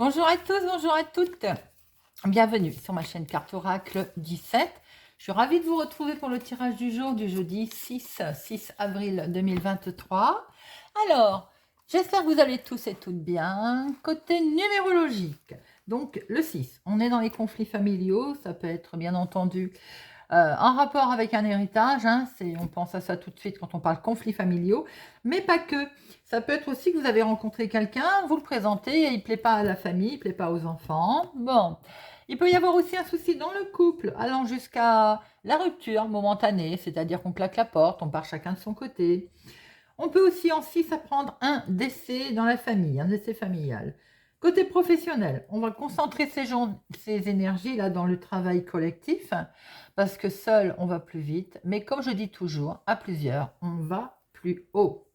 Bonjour à tous, bonjour à toutes. Bienvenue sur ma chaîne Carte Oracle 17. Je suis ravie de vous retrouver pour le tirage du jour du jeudi 6 avril 2023. Alors, j'espère que vous allez tous et toutes bien. Côté numérologique, donc le 6, on est dans les conflits familiaux. Ça peut être bien entendu en rapport avec un héritage, hein, on pense à ça tout de suite quand on parle conflits familiaux, mais pas que. Ça peut être aussi que vous avez rencontré quelqu'un, vous le présentez et il ne plaît pas à la famille, il ne plaît pas aux enfants. Bon, il peut y avoir aussi un souci dans le couple, allant jusqu'à la rupture momentanée, c'est-à-dire qu'on claque la porte, on part chacun de son côté. On peut aussi en 6 apprendre un décès dans la famille, un décès familial. Côté professionnel, on va concentrer ces énergies-là dans le travail collectif, parce que seul, on va plus vite. Mais comme je dis toujours, à plusieurs, on va plus haut.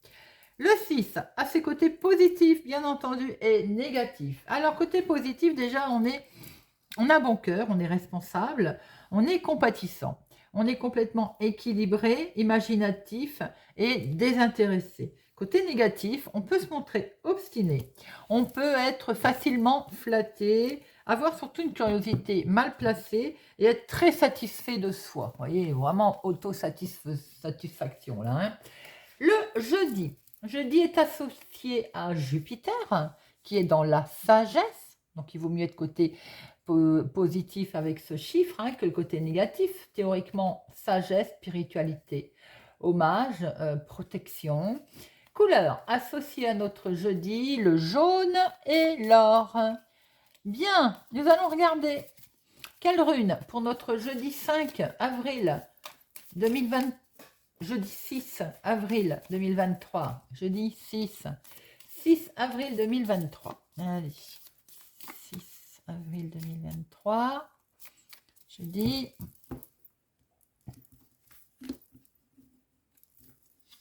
Le 6 a ses côtés positifs, bien entendu, et négatifs. Alors, côté positif, déjà, on a bon cœur, on est responsable, on est compatissant. On est complètement équilibré, imaginatif et désintéressé. Côté négatif, on peut se montrer obstiné. On peut être facilement flatté, avoir surtout une curiosité mal placée et être très satisfait de soi. Vous voyez, vraiment autosatisfaction là. Hein. Le jeudi. Jeudi est associé à Jupiter, qui est dans la sagesse. Donc, il vaut mieux être côté positif avec ce chiffre que le côté négatif. Théoriquement, sagesse, spiritualité, hommage, protection. Couleur associée à notre jeudi, le jaune et l'or. Bien, nous allons regarder quelle rune pour notre jeudi 5 avril 2020, jeudi 6 avril 2023, jeudi 6 avril 2023. Allez, 6 avril 2023, jeudi.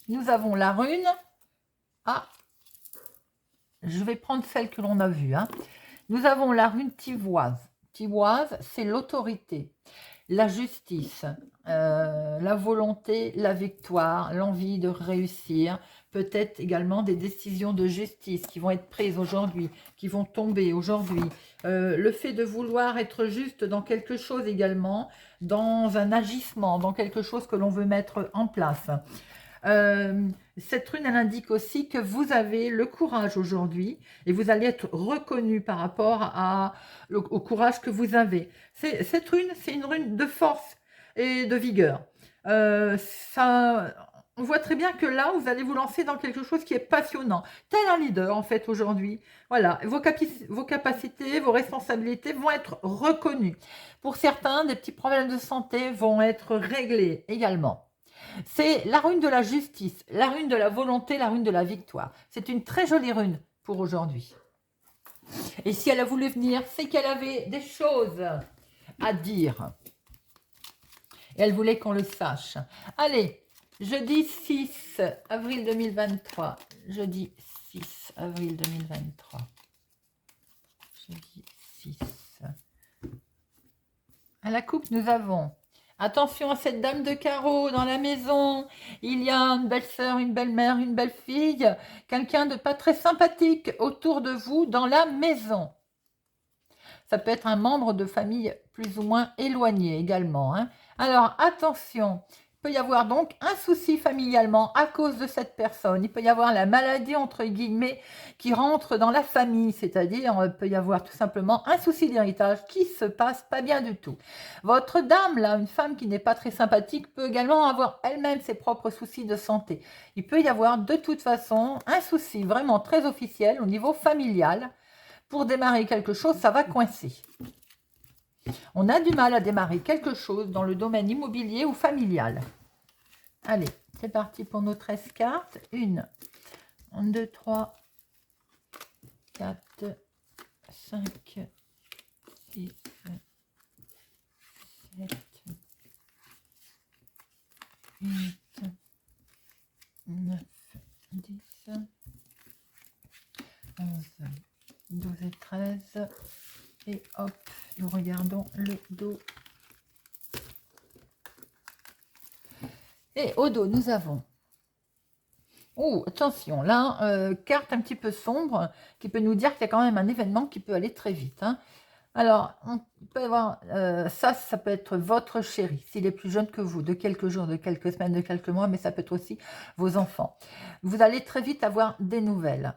Nous avons la rune. Ah, je vais prendre celle que l'on a vue. Nous avons la rune tivoise. Tivoise, c'est l'autorité, la justice, la volonté, la victoire, l'envie de réussir, peut-être également des décisions de justice qui vont être prises aujourd'hui, qui vont tomber aujourd'hui. Le fait de vouloir être juste dans quelque chose également, dans un agissement, dans quelque chose que l'on veut mettre en place. Cette rune, elle indique aussi que vous avez le courage aujourd'hui et vous allez être reconnu par rapport au courage que vous avez. Cette rune, c'est une rune de force et de vigueur. On voit très bien que là, vous allez vous lancer dans quelque chose qui est passionnant. Tel un leader, en fait, aujourd'hui. Voilà, vos capacités, vos responsabilités vont être reconnues. Pour certains, des petits problèmes de santé vont être réglés également. C'est la rune de la justice, la rune de la volonté, la rune de la victoire. C'est une très jolie rune pour aujourd'hui. Et si elle a voulu venir, c'est qu'elle avait des choses à dire. Et elle voulait qu'on le sache. Allez, jeudi 6 avril 2023. Jeudi 6 avril 2023. Jeudi 6. À la coupe, nous avons... Attention à cette dame de carreau dans la maison. Il y a une belle-sœur, une belle-mère, une belle-fille, quelqu'un de pas très sympathique autour de vous dans la maison. Ça peut être un membre de famille plus ou moins éloigné également. Alors, attention, il peut y avoir donc un souci familialement à cause de cette personne. Il peut y avoir la maladie, entre guillemets, qui rentre dans la famille. C'est-à-dire, il peut y avoir tout simplement un souci d'héritage qui se passe pas bien du tout. Votre dame, là, une femme qui n'est pas très sympathique, peut également avoir elle-même ses propres soucis de santé. Il peut y avoir de toute façon un souci vraiment très officiel au niveau familial. Pour démarrer quelque chose, ça va coincer. On a du mal à démarrer quelque chose dans le domaine immobilier ou familial. Allez, c'est parti pour nos 13 cartes. 1, 2, 3, 4, 5, 6, 7, 8, 9, 10, 11, 12 et 13. Et hop, nous regardons le dos. Et au dos, nous avons Oh, attention, là, carte un petit peu sombre qui peut nous dire qu'il y a quand même un événement qui peut aller très vite, hein. Alors, on peut avoir, ça peut être votre chéri, s'il est plus jeune que vous, de quelques jours, de quelques semaines, de quelques mois, mais ça peut être aussi vos enfants. Vous allez très vite avoir des nouvelles.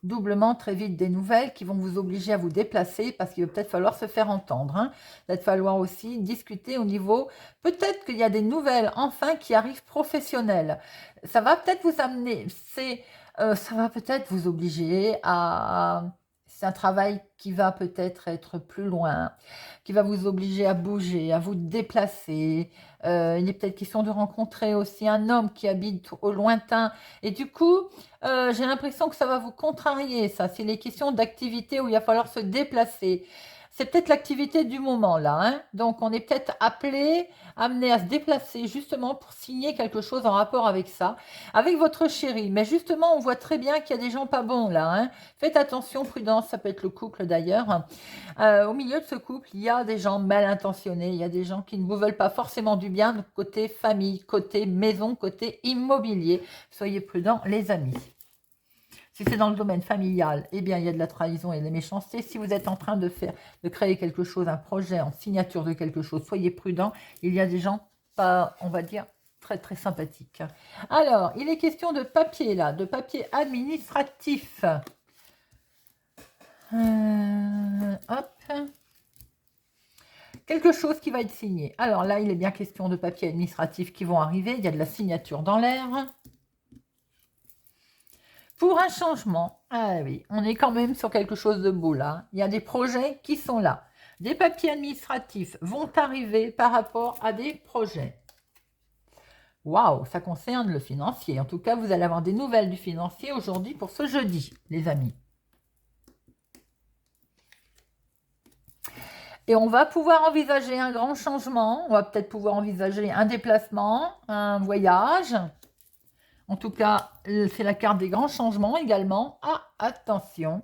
Doublement très vite des nouvelles qui vont vous obliger à vous déplacer parce qu'il va peut-être falloir se faire entendre, hein. Il va falloir aussi discuter au niveau, peut-être qu'il y a des nouvelles enfin qui arrivent professionnelles. Ça va peut-être vous amener, ça va peut-être vous obliger à, c'est un travail qui va peut-être être plus loin, qui va vous obliger à bouger, à vous déplacer. Il est peut-être question de rencontrer aussi un homme qui habite au lointain et du coup, j'ai l'impression que ça va vous contrarier ça. C'est les questions d'activité où il va falloir se déplacer. C'est peut-être l'activité du moment là, hein. Donc on est peut-être appelé, amené à se déplacer justement pour signer quelque chose en rapport avec ça, avec votre chéri. Mais justement, on voit très bien qu'il y a des gens pas bons là, hein. Faites attention, prudence, ça peut être le couple d'ailleurs. Au milieu de ce couple, il y a des gens mal intentionnés, il y a des gens qui ne vous veulent pas forcément du bien, donc côté famille, côté maison, côté immobilier. Soyez prudents, les amis. Si c'est dans le domaine familial, eh bien, il y a de la trahison et de la méchanceté. Si vous êtes en train de créer quelque chose, un projet en signature de quelque chose, soyez prudents. Il y a des gens pas, on va dire, très très sympathiques. Alors, il est question de papier là, de papier administratif. Hop. Quelque chose qui va être signé. Alors là, il est bien question de papiers administratifs qui vont arriver. Il y a de la signature dans l'air. Pour un changement, ah oui, on est quand même sur quelque chose de beau là. Il y a des projets qui sont là. Des papiers administratifs vont arriver par rapport à des projets. Waouh, ça concerne le financier. En tout cas, vous allez avoir des nouvelles du financier aujourd'hui pour ce jeudi, les amis. Et on va pouvoir envisager un grand changement. On va peut-être pouvoir envisager un déplacement, un voyage. En tout cas, c'est la carte des grands changements également. Ah, attention.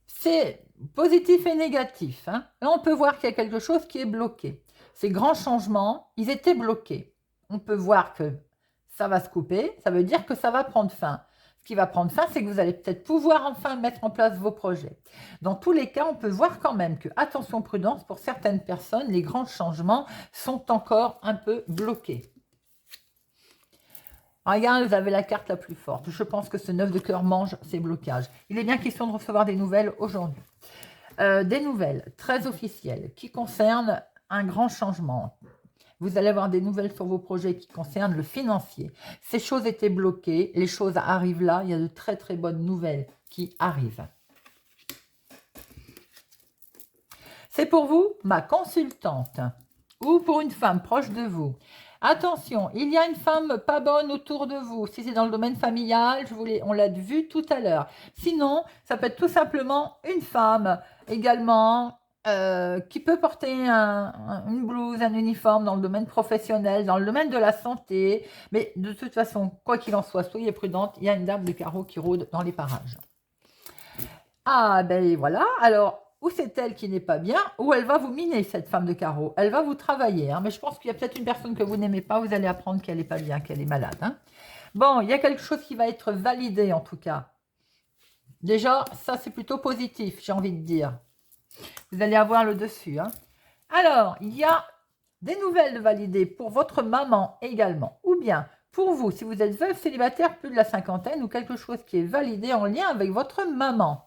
C'est positif et négatif, hein. Là, on peut voir qu'il y a quelque chose qui est bloqué. Ces grands changements, ils étaient bloqués. On peut voir que ça va se couper. Ça veut dire que ça va prendre fin. Ce qui va prendre fin, c'est que vous allez peut-être pouvoir enfin mettre en place vos projets. Dans tous les cas, on peut voir quand même que, attention prudence, pour certaines personnes, les grands changements sont encore un peu bloqués. Regarde, vous avez la carte la plus forte. Je pense que ce 9 de cœur mange ces blocages. Il est bien question de recevoir des nouvelles aujourd'hui. Des nouvelles très officielles qui concernent un grand changement. Vous allez avoir des nouvelles sur vos projets qui concernent le financier. Ces choses étaient bloquées, les choses arrivent là, il y a de très très bonnes nouvelles qui arrivent. C'est pour vous, ma consultante, ou pour une femme proche de vous. Attention, il y a une femme pas bonne autour de vous. Si c'est dans le domaine familial, on l'a vu tout à l'heure. Sinon, ça peut être tout simplement une femme également qui peut porter une blouse, un uniforme dans le domaine professionnel, dans le domaine de la santé. Mais de toute façon, quoi qu'il en soit, soyez prudente. Il y a une dame de carreau qui rôde dans les parages. Ah ben voilà, alors ou c'est elle qui n'est pas bien, ou elle va vous miner, cette femme de carreau. Elle va vous travailler, hein. Mais je pense qu'il y a peut-être une personne que vous n'aimez pas, vous allez apprendre qu'elle n'est pas bien, qu'elle est malade, hein. Bon, il y a quelque chose qui va être validé en tout cas. Déjà, ça c'est plutôt positif, j'ai envie de dire. Vous allez avoir le dessus, hein. Alors, il y a des nouvelles validées pour votre maman également, ou bien pour vous, si vous êtes veuve, célibataire, plus de la cinquantaine, ou quelque chose qui est validé en lien avec votre maman.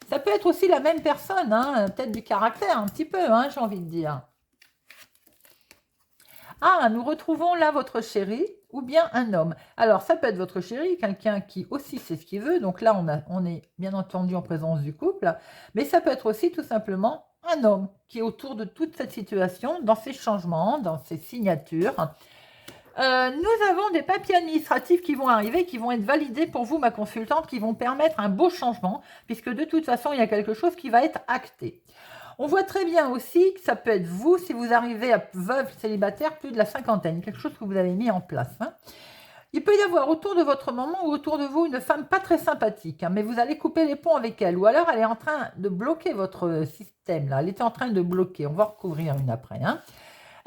Ça peut être aussi la même personne, hein, peut-être du caractère un petit peu, hein, j'ai envie de dire. Ah, nous retrouvons là votre chéri ou bien un homme. Alors, ça peut être votre chéri, quelqu'un qui aussi sait ce qu'il veut. Donc là, on est bien entendu en présence du couple. Mais ça peut être aussi tout simplement un homme qui est autour de toute cette situation, dans ces changements, dans ces signatures. Nous avons des papiers administratifs qui vont arriver, qui vont être validés pour vous, ma consultante, qui vont permettre un beau changement, puisque de toute façon, il y a quelque chose qui va être acté. On voit très bien aussi que ça peut être vous, si vous arrivez à veuve célibataire, plus de la cinquantaine, quelque chose que vous avez mis en place, hein. Il peut y avoir autour de votre maman ou autour de vous une femme pas très sympathique, hein, mais vous allez couper les ponts avec elle, ou alors elle est en train de bloquer votre système, là. Elle était en train de bloquer, on va recouvrir une après, hein.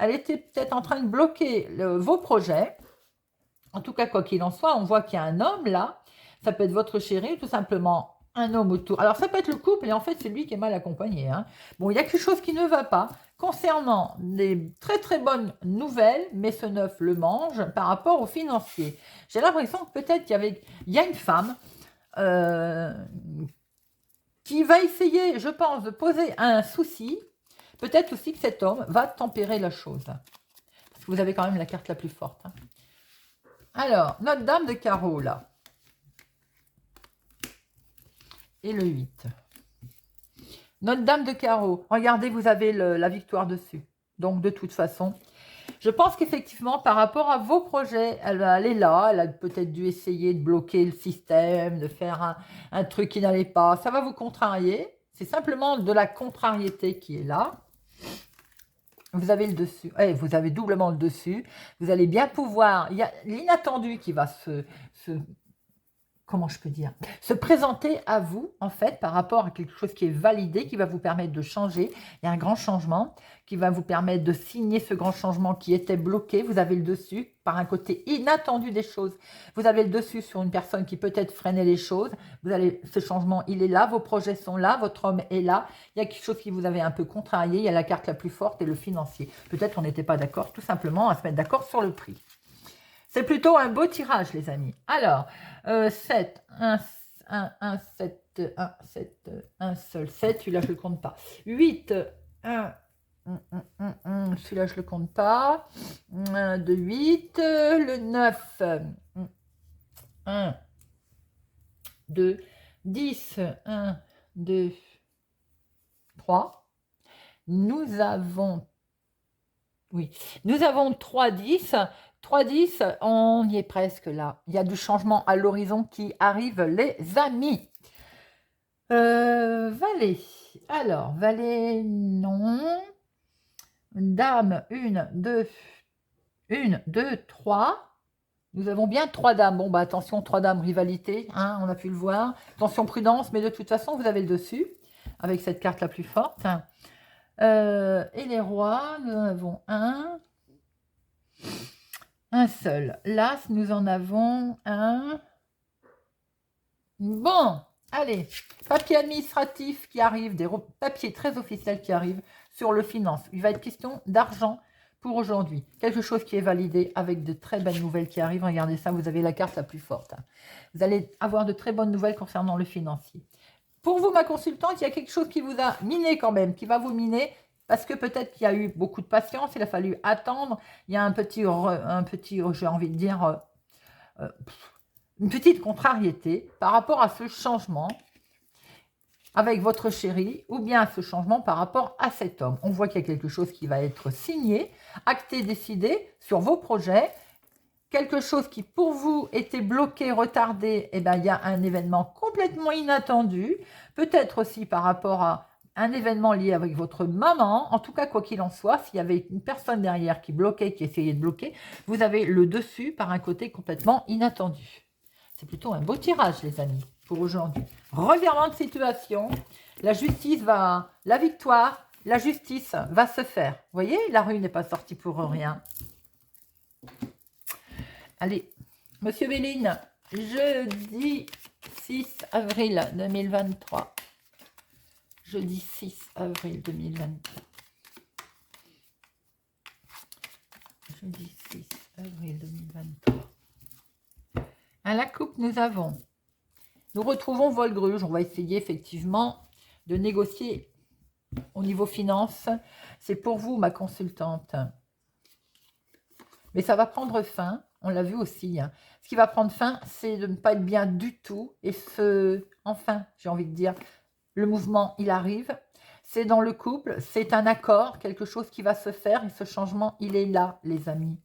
Elle était peut-être en train de bloquer vos projets. En tout cas, quoi qu'il en soit, on voit qu'il y a un homme là. Ça peut être votre chéri, tout simplement un homme autour. Alors, ça peut être le couple, et en fait, c'est lui qui est mal accompagné. Hein. Bon, il y a quelque chose qui ne va pas concernant des très très bonnes nouvelles, mais ce neuf le mange par rapport au financier. J'ai l'impression que peut-être il y a une femme euh, qui va essayer, je pense, de poser un souci. Peut-être aussi que cet homme va tempérer la chose. Parce que vous avez quand même la carte la plus forte. Hein. Alors, notre dame de carreau, là. Et le 8. Notre dame de carreau. Regardez, vous avez la victoire dessus. Donc, de toute façon, je pense qu'effectivement, par rapport à vos projets, elle est là. Elle a peut-être dû essayer de bloquer le système, de faire un truc qui n'allait pas. Ça va vous contrarier. C'est simplement de la contrariété qui est là. Vous avez le dessus, vous avez doublement le dessus. Vous allez bien pouvoir, il y a l'inattendu qui va comment je peux dire, se présenter à vous, en fait, par rapport à quelque chose qui est validé, qui va vous permettre de changer. Il y a un grand changement qui va vous permettre de signer ce grand changement qui était bloqué. Vous avez le dessus par un côté inattendu des choses. Vous avez le dessus sur une personne qui peut-être freinait les choses. Vous allez, ce changement, il est là, vos projets sont là, votre homme est là. Il y a quelque chose qui vous avait un peu contrarié. Il y a la carte la plus forte et le financier. Peut-être on n'était pas d'accord, tout simplement, à se mettre d'accord sur le prix. C'est plutôt un beau tirage, les amis. Alors, 7, 1, 7, 1, 7, un seul 7, celui-là, je ne le compte pas. 8, 1, celui-là, je ne le compte pas. 1, 2, 8, le 9, 1, 2, 10, 1, 2, 3. Nous avons 3, 10. 3, 10, on y est presque là. Il y a du changement à l'horizon qui arrive, les amis. Valet. Alors, valet, non. Dame, 1, 2, 3. Nous avons bien 3 dames. Bon, bah attention, 3 dames, rivalité, hein, on a pu le voir. Attention, prudence, mais de toute façon, vous avez le dessus, avec cette carte la plus forte. Et les rois, nous en avons un seul. L'As, nous en avons un. Bon, allez, papier administratif qui arrive, des papiers très officiels qui arrivent sur le finance. Il va être question d'argent pour aujourd'hui. Quelque chose qui est validé avec de très belles nouvelles qui arrivent. Regardez ça, vous avez la carte la plus forte. Vous allez avoir de très bonnes nouvelles concernant le financier. Pour vous, ma consultante, il y a quelque chose qui vous a miné quand même, qui va vous miner. Parce que peut-être qu'il y a eu beaucoup de patience, il a fallu attendre. Il y a un petit j'ai envie de dire, une petite contrariété par rapport à ce changement avec votre chéri ou bien à ce changement par rapport à cet homme. On voit qu'il y a quelque chose qui va être signé, acté, décidé sur vos projets. Quelque chose qui pour vous était bloqué, retardé, et bien il y a un événement complètement inattendu. Peut-être aussi par rapport à un événement lié avec votre maman. En tout cas, quoi qu'il en soit, s'il y avait une personne derrière qui bloquait, qui essayait de bloquer, vous avez le dessus par un côté complètement inattendu. C'est plutôt un beau tirage, les amis, pour aujourd'hui. Revirement de situation, la victoire, la justice va se faire. Vous voyez, la rue n'est pas sortie pour rien. Allez, Monsieur Béline, jeudi 6 avril 2023. Jeudi 6 avril 2023. Jeudi 6 avril 2023. À la coupe, nous retrouvons Volgruge. On va essayer effectivement de négocier au niveau finance. C'est pour vous, ma consultante. Mais ça va prendre fin. On l'a vu aussi. Hein. Ce qui va prendre fin, c'est de ne pas être bien du tout. Et enfin, j'ai envie de dire, le mouvement, il arrive. C'est dans le couple, c'est un accord, quelque chose qui va se faire. Et ce changement, il est là, les amis.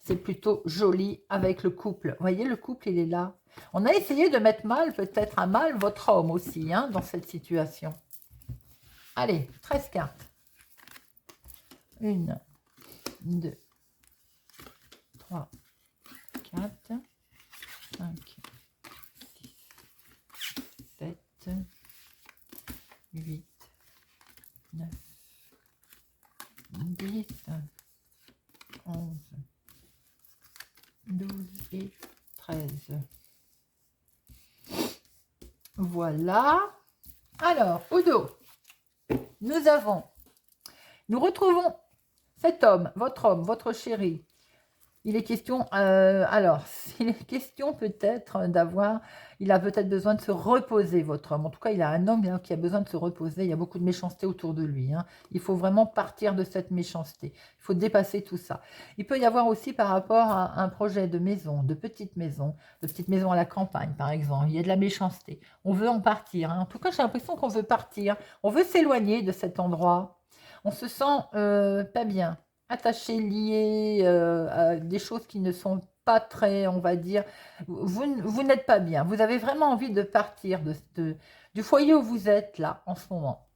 C'est plutôt joli avec le couple. Vous voyez, le couple, il est là. On a essayé de mettre peut-être à mal votre homme aussi, hein, dans cette situation. Allez, 13 cartes. 1, 2, 3, 4, 5, 6, 7, 8, 9, 10, 11, 12 et Voilà. Alors, au dos, nous retrouvons cet homme, votre chéri. Il est question, alors, il est question peut-être d'avoir, il a peut-être besoin de se reposer, votre homme. En tout cas, il a un homme hein, qui a besoin de se reposer. Il y a beaucoup de méchanceté autour de lui. Hein. Il faut vraiment partir de cette méchanceté. Il faut dépasser tout ça. Il peut y avoir aussi par rapport à un projet de maison, de petite maison à la campagne, par exemple. Il y a de la méchanceté. On veut en partir. Hein. En tout cas, j'ai l'impression qu'on veut partir. On veut s'éloigner de cet endroit. On se sent pas bien attaché, lié à des choses qui ne sont pas très, on va dire, vous n'êtes pas bien. Vous avez vraiment envie de partir du foyer où vous êtes là en ce moment.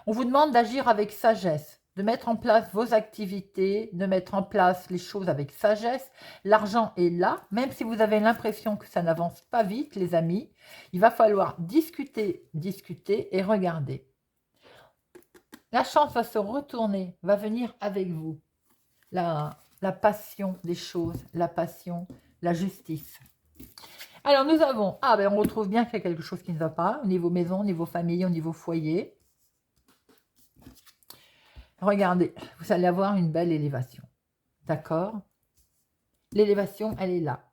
On vous demande d'agir avec sagesse, de mettre en place vos activités, de mettre en place les choses avec sagesse. L'argent est là, même si vous avez l'impression que ça n'avance pas vite, les amis. Il va falloir discuter, discuter et regarder. La chance va se retourner, va venir avec vous. La passion des choses, la passion, la justice. Alors nous avons, ben on retrouve bien qu'il y a quelque chose qui ne va pas, au niveau maison, au niveau famille, au niveau foyer. Regardez, vous allez avoir une belle élévation, d'accord? L'élévation, elle est là.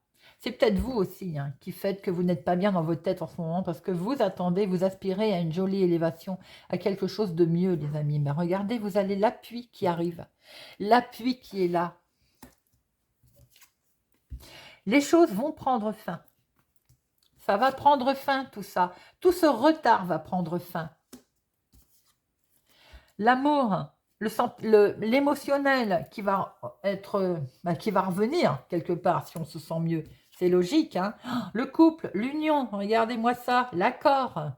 C'est peut-être vous aussi hein, qui faites que vous n'êtes pas bien dans votre tête en ce moment parce que vous attendez, vous aspirez à une jolie élévation, à quelque chose de mieux, les amis. Mais regardez, vous avez l'appui qui arrive, l'appui qui est là. Les choses vont prendre fin. Ça va prendre fin, tout ça. Tout ce retard va prendre fin. L'amour, l'émotionnel qui va être, qui va revenir quelque part si on se sent mieux. C'est logique, hein. Le couple, l'union, regardez-moi ça, l'accord.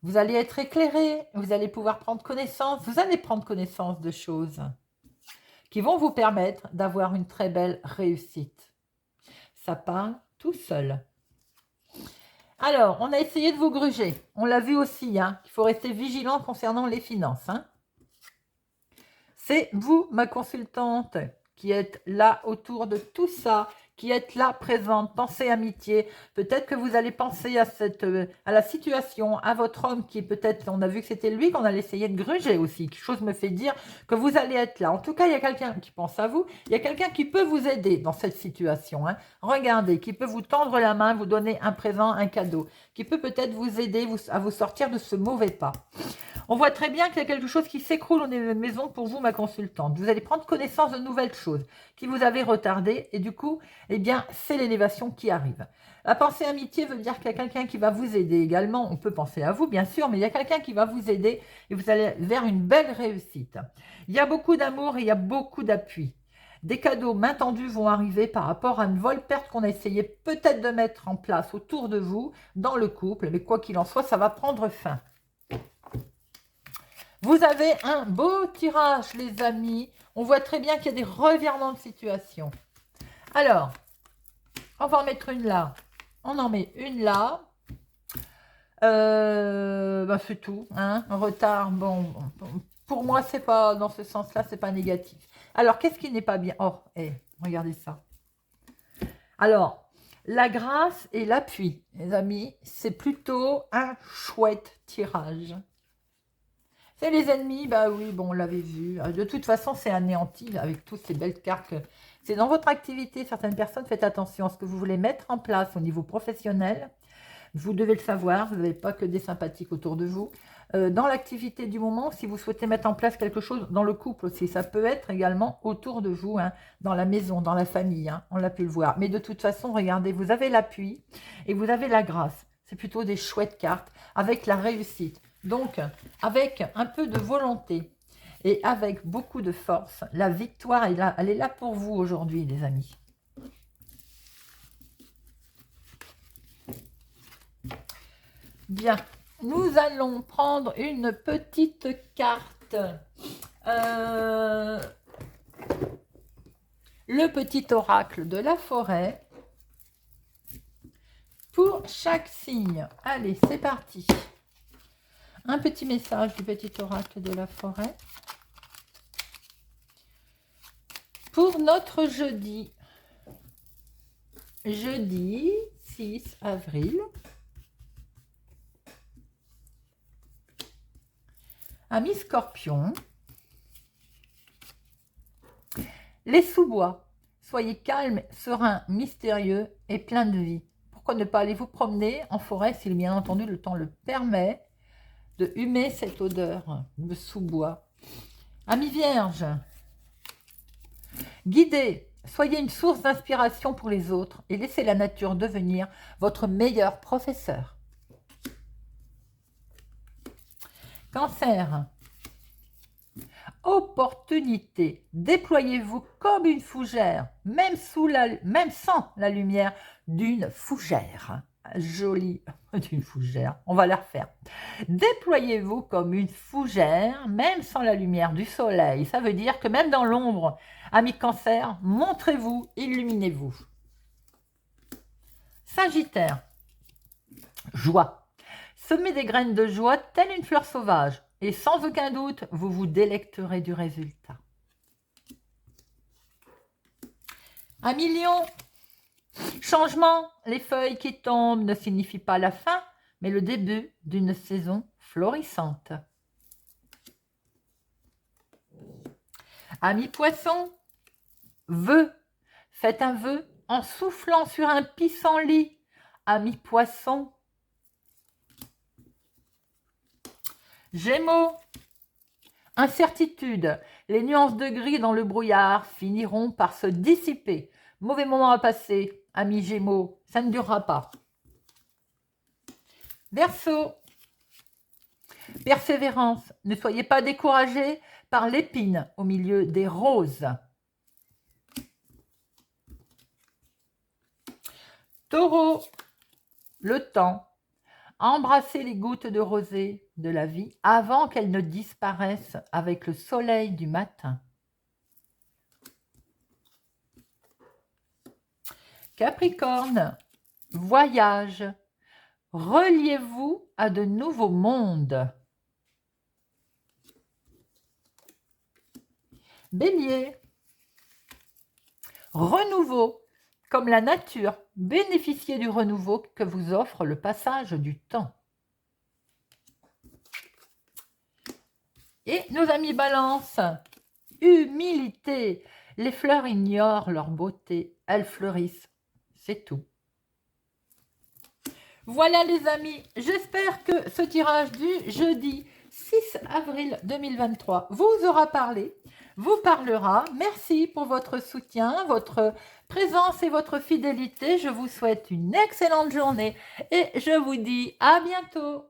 Vous allez être éclairé, vous allez pouvoir prendre connaissance, vous allez prendre connaissance de choses qui vont vous permettre d'avoir une très belle réussite. Ça part tout seul. Alors, on a essayé de vous gruger. On l'a vu aussi, hein, qu'il faut rester vigilant concernant les finances. Hein. C'est vous, ma consultante, qui êtes là autour de tout ça, qui êtes là présente. Pensez amitié. Peut-être que vous allez penser à la situation, à votre homme qui est peut-être, on a vu que c'était lui qu'on allait essayer de gruger aussi. Quelque chose me fait dire que vous allez être là. En tout cas, il y a quelqu'un qui pense à vous. Il y a quelqu'un qui peut vous aider dans cette situation. Hein. Regardez, qui peut vous tendre la main, vous donner un présent, un cadeau, qui peut peut-être vous aider à vous sortir de ce mauvais pas. On voit très bien qu'il y a quelque chose qui s'écroule au niveau de maison pour vous, ma consultante. Vous allez prendre connaissance de nouvelles choses qui vous avaient retardé et du coup, eh bien, c'est l'élévation qui arrive. La pensée amitié veut dire qu'il y a quelqu'un qui va vous aider également. On peut penser à vous, bien sûr, mais il y a quelqu'un qui va vous aider et vous allez vers une belle réussite. Il y a beaucoup d'amour et il y a beaucoup d'appui. Des cadeaux main tendue vont arriver par rapport à une vol-perte qu'on a essayé peut-être de mettre en place autour de vous, dans le couple, mais quoi qu'il en soit, ça va prendre fin. Vous avez un beau tirage, les amis. On voit très bien qu'il y a des revirements de situation. Alors, on va en mettre une là. On en met une là. C'est tout. Hein. Un retard, bon, pour moi, c'est pas dans ce sens-là, c'est pas négatif. Alors, qu'est-ce qui n'est pas bien? Oh, regardez ça. Alors, la grâce et l'appui, les amis, c'est plutôt un chouette tirage. C'est les ennemis, bah oui, bon, on l'avait vu. De toute façon, c'est anéanti avec toutes ces belles cartes. C'est dans votre activité, certaines personnes, faites attention à ce que vous voulez mettre en place au niveau professionnel. Vous devez le savoir, vous n'avez pas que des sympathiques autour de vous. Dans l'activité du moment, si vous souhaitez mettre en place quelque chose dans le couple aussi, ça peut être également autour de vous, hein, dans la maison, dans la famille, hein, on l'a pu le voir. Mais de toute façon, regardez, vous avez l'appui et vous avez la grâce. C'est plutôt des chouettes cartes avec la réussite. Donc, avec un peu de volonté et avec beaucoup de force, la victoire est là, elle est là pour vous aujourd'hui, les amis. Bien, nous allons prendre une petite carte. Le petit oracle de la forêt. Pour chaque signe. Allez, c'est parti. Un petit message du petit oracle de la forêt. Pour notre jeudi 6 avril Amis Scorpion, les sous-bois, soyez calmes, sereins, mystérieux et plein de vie. Pourquoi ne pas aller vous promener en forêt si bien entendu le temps le permet, de humer cette odeur de sous-bois. Amis Vierges, guidez, soyez une source d'inspiration pour les autres et laissez la nature devenir votre meilleur professeur. Cancer, opportunité, déployez-vous comme une fougère, même sans la lumière d'une fougère. Jolie, d'une fougère, on va la refaire. Déployez-vous comme une fougère, même sans la lumière du soleil. Ça veut dire que même dans l'ombre, amis Cancer, montrez-vous, illuminez-vous. Sagittaire, joie. Semez des graines de joie telle une fleur sauvage et sans aucun doute, vous vous délecterez du résultat. Amis Lion, changement, les feuilles qui tombent ne signifient pas la fin, mais le début d'une saison florissante. Amis Poissons, vœux, faites un vœu en soufflant sur un pissenlit. Amis Poissons, Gémeaux, incertitude, les nuances de gris dans le brouillard finiront par se dissiper. Mauvais moment à passer, amis Gémeaux, ça ne durera pas. Verseau, persévérance, ne soyez pas découragés par l'épine au milieu des roses. Taureau, le temps, embrassez les gouttes de rosée de la vie avant qu'elles ne disparaissent avec le soleil du matin. Capricorne, voyage, reliez-vous à de nouveaux mondes. Bélier, renouveau, comme la nature, bénéficiez du renouveau que vous offre le passage du temps. Et nos amis Balance, humilité, les fleurs ignorent leur beauté, elles fleurissent, c'est tout. Voilà les amis, j'espère que ce tirage du jeudi 6 avril 2023 vous aura parlé, vous parlera. Merci pour votre soutien, votre présence et votre fidélité. Je vous souhaite une excellente journée et je vous dis à bientôt.